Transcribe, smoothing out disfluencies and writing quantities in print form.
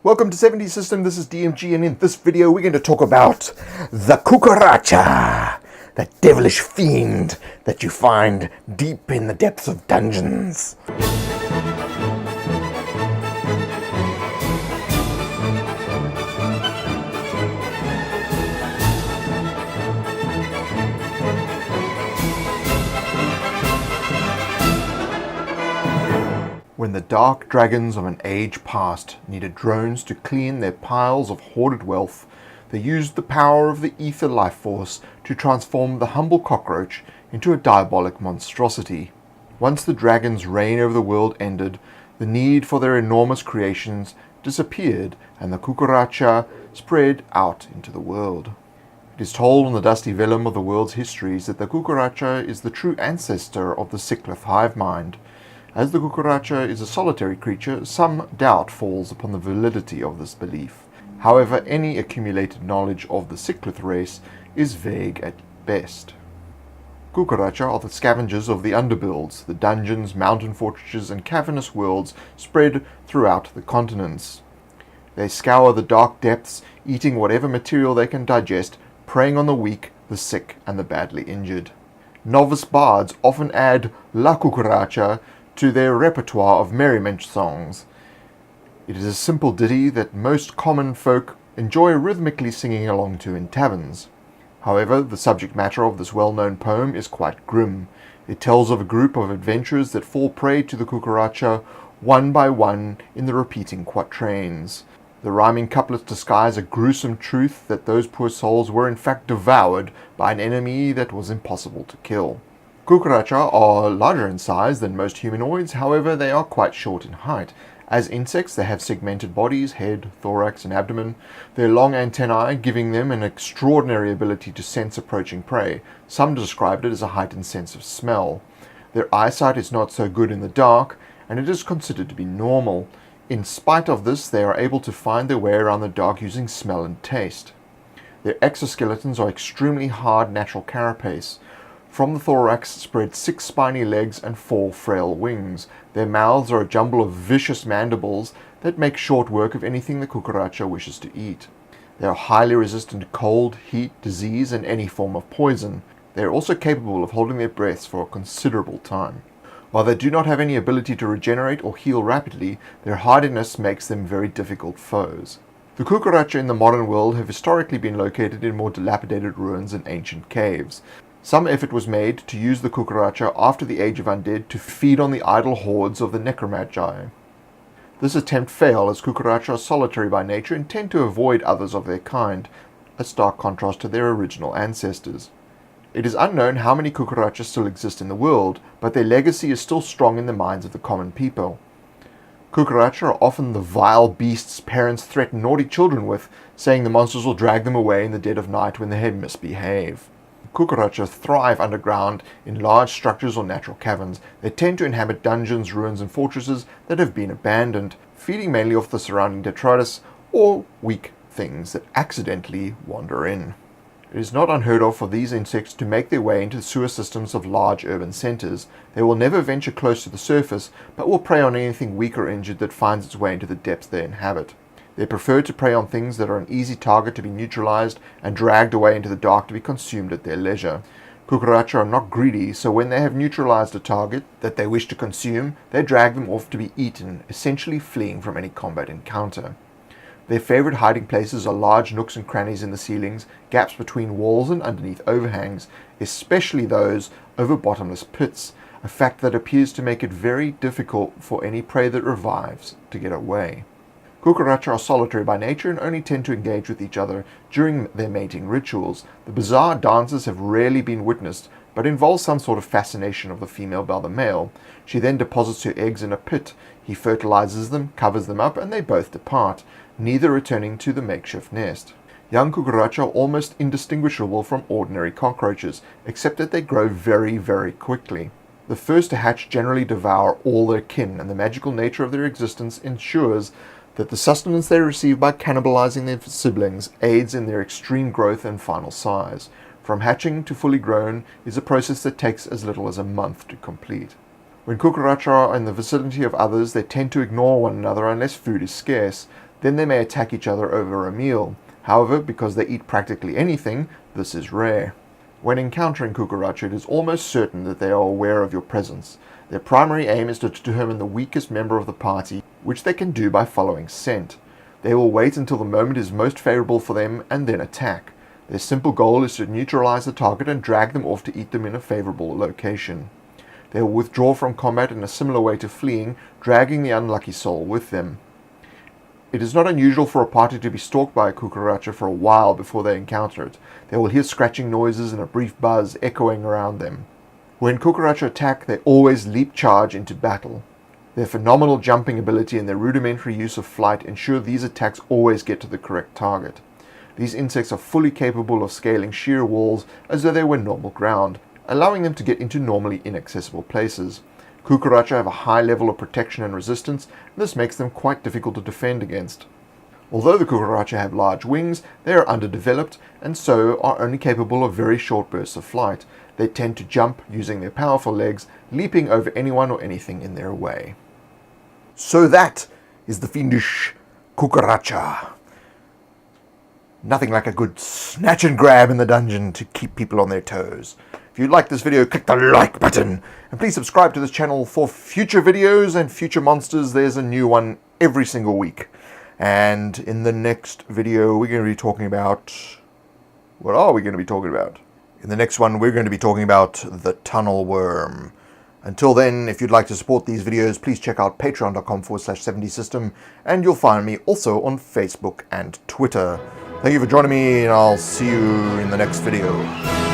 Welcome to 70 System, this is DMG, and in this video we're going to talk about the Cucaracha, that devilish fiend that you find deep in the depths of dungeons. When the dark dragons of an age past needed drones to clean their piles of hoarded wealth, they used the power of the aether life force to transform the humble cockroach into a diabolic monstrosity. Once the dragons' reign over the world ended, the need for their enormous creations disappeared and the Cucaracha spread out into the world. It is told on the dusty vellum of the world's histories that the Cucaracha is the true ancestor of the Cyclith hive mind. As the Cucaracha is a solitary creature, some doubt falls upon the validity of this belief. However, any accumulated knowledge of the Cyclith race is vague at best. Cucaracha are the scavengers of the underbuilds, the dungeons, mountain fortresses, and cavernous worlds spread throughout the continents. They scour the dark depths, eating whatever material they can digest, preying on the weak, the sick, and the badly injured. Novice bards often add La Cucaracha to their repertoire of merriment songs. It is a simple ditty that most common folk enjoy rhythmically singing along to in taverns. However, the subject matter of this well-known poem is quite grim. It tells of a group of adventurers that fall prey to the Cucaracha one by one in the repeating quatrains. The rhyming couplets disguise a gruesome truth that those poor souls were in fact devoured by an enemy that was impossible to kill. Cucaracha are larger in size than most humanoids, however they are quite short in height. As insects, they have segmented bodies, head, thorax, and abdomen, their long antennae giving them an extraordinary ability to sense approaching prey. Some described it as a heightened sense of smell. Their eyesight is not so good in the dark, and it is considered to be normal. In spite of this, they are able to find their way around the dark using smell and taste. Their exoskeletons are extremely hard natural carapace. From the thorax spread 6 spiny legs and 4 frail wings. Their mouths are a jumble of vicious mandibles that make short work of anything the Cucaracha wishes to eat. They are highly resistant to cold, heat, disease, and any form of poison. They are also capable of holding their breaths for a considerable time. While they do not have any ability to regenerate or heal rapidly, their hardiness makes them very difficult foes. The Cucaracha in the modern world have historically been located in more dilapidated ruins and ancient caves. Some effort was made to use the Cucaracha after the Age of Undead to feed on the idle hordes of the necromancy. This attempt failed as Cucaracha are solitary by nature and tend to avoid others of their kind, a stark contrast to their original ancestors. It is unknown how many Cucarachas still exist in the world, but their legacy is still strong in the minds of the common people. Cucaracha are often the vile beasts parents threaten naughty children with, saying the monsters will drag them away in the dead of night when they misbehave. Cucaracha thrive underground in large structures or natural caverns. They tend to inhabit dungeons, ruins, and fortresses that have been abandoned, feeding mainly off the surrounding detritus or weak things that accidentally wander in. It is not unheard of for these insects to make their way into the sewer systems of large urban centers. They will never venture close to the surface, but will prey on anything weak or injured that finds its way into the depths they inhabit. They prefer to prey on things that are an easy target to be neutralized and dragged away into the dark to be consumed at their leisure. Cucaracha are not greedy, so when they have neutralized a target that they wish to consume, they drag them off to be eaten, essentially fleeing from any combat encounter. Their favorite hiding places are large nooks and crannies in the ceilings, gaps between walls and underneath overhangs, especially those over bottomless pits, a fact that appears to make it very difficult for any prey that revives to get away. Cucaracha are solitary by nature and only tend to engage with each other during their mating rituals. The bizarre dances have rarely been witnessed, but involve some sort of fascination of the female by the male. She then deposits her eggs in a pit. He fertilizes them, covers them up, and they both depart, neither returning to the makeshift nest. Young Cucaracha are almost indistinguishable from ordinary cockroaches, except that they grow very, very quickly. The first to hatch generally devour all their kin, and the magical nature of their existence ensures that the sustenance they receive by cannibalizing their siblings aids in their extreme growth and final size. From hatching to fully grown is a process that takes as little as a month to complete. When Cucaracha are in the vicinity of others, they tend to ignore one another unless food is scarce. Then they may attack each other over a meal. However, because they eat practically anything, this is rare. When encountering Cucaracha, it is almost certain that they are aware of your presence. Their primary aim is to determine the weakest member of the party, which they can do by following scent. They will wait until the moment is most favorable for them and then attack. Their simple goal is to neutralize the target and drag them off to eat them in a favorable location. They will withdraw from combat in a similar way to fleeing, dragging the unlucky soul with them. It is not unusual for a party to be stalked by a Cucaracha for a while before they encounter it. They will hear scratching noises and a brief buzz echoing around them. When Cucaracha attack, they always leap charge into battle. Their phenomenal jumping ability and their rudimentary use of flight ensure these attacks always get to the correct target. These insects are fully capable of scaling sheer walls as though they were normal ground, allowing them to get into normally inaccessible places. Cucaracha have a high level of protection and resistance, and this makes them quite difficult to defend against. Although the Cucaracha have large wings, they are underdeveloped and so are only capable of very short bursts of flight. They tend to jump using their powerful legs, leaping over anyone or anything in their way. So that is the fiendish Cucaracha. Nothing like a good snatch and grab in the dungeon to keep people on their toes. If you like this video, click the like button. And please subscribe to this channel for future videos and future monsters. There's a new one every single week. And in the next video, we're going to be talking about... What are we going to be talking about? In the next one, we're going to be talking about the tunnel worm. Until then, if you'd like to support these videos, please check out patreon.com/70system. And you'll find me also on Facebook and Twitter. Thank you for joining me, and I'll see you in the next video.